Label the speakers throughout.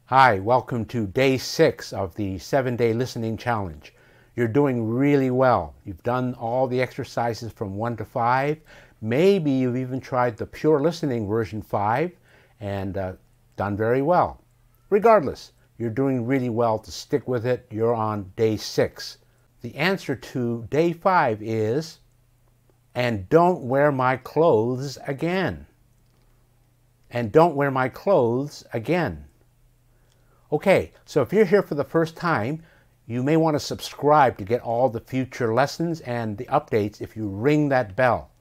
Speaker 1: Hi, welcome to day 6 of the 7-day listening challenge. You're doing really well. You've done all the exercises from 1 to 5. Maybe you've even tried the pure listening version 5 and done very well. Regardless, you're doing really well to stick with it. You're on day 6. The answer to day 5 is, and don't wear my clothes again. And don't wear my clothes again. Okay, so if you're here for the first time, you may want to subscribe to get all the future lessons and the updates if you ring that bell.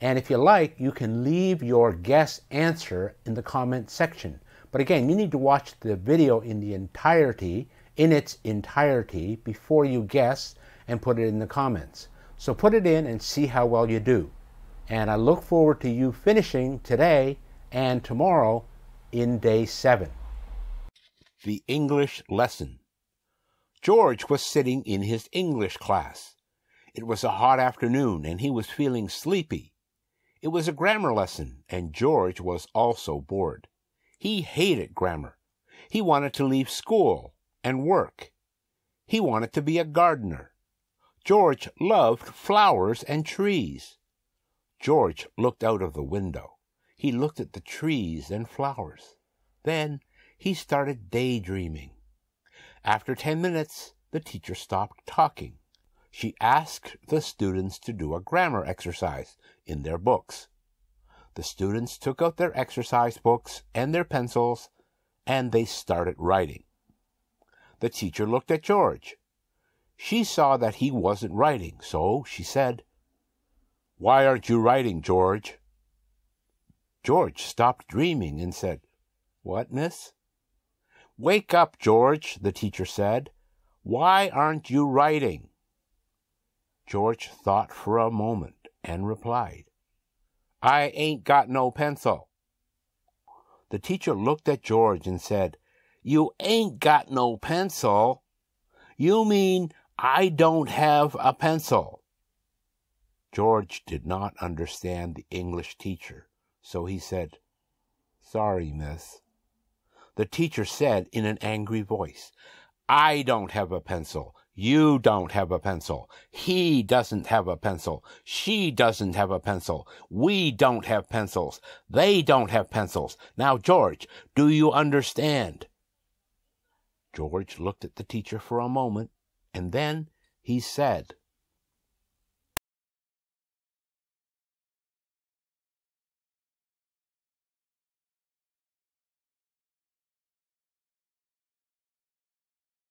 Speaker 1: And if you like, you can leave your guess answer in the comment section. But again, you need to watch the video in its entirety before you guess and put it in the comments. So put it in and see how well you do. And I look forward to you finishing today and tomorrow in day 7. The English lesson. George was sitting in his English class. It was a hot afternoon, and he was feeling sleepy. It was a grammar lesson, and George was also bored. He hated grammar. He wanted to leave school and work. He wanted to be a gardener. George loved flowers and trees. George looked out of the window. He looked at the trees and flowers. Then he started daydreaming. After 10 minutes, the teacher stopped talking. She asked the students to do a grammar exercise in their books. The students took out their exercise books and their pencils, and they started writing. The teacher looked at George. She saw that he wasn't writing, so she said, "Why aren't you writing, George?" George stopped dreaming and said, "What, miss?" "Wake up, George," the teacher said. "Why aren't you writing?" George thought for a moment and replied, "I ain't got no pencil." The teacher looked at George and said, "You ain't got no pencil? You mean I don't have a pencil?" George did not understand the English teacher, so he said, "Sorry, miss." The teacher said in an angry voice, "I don't have a pencil. You don't have a pencil. He doesn't have a pencil. She doesn't have a pencil. We don't have pencils. They don't have pencils. Now, George, do you understand?" George looked at the teacher for a moment, and then he said,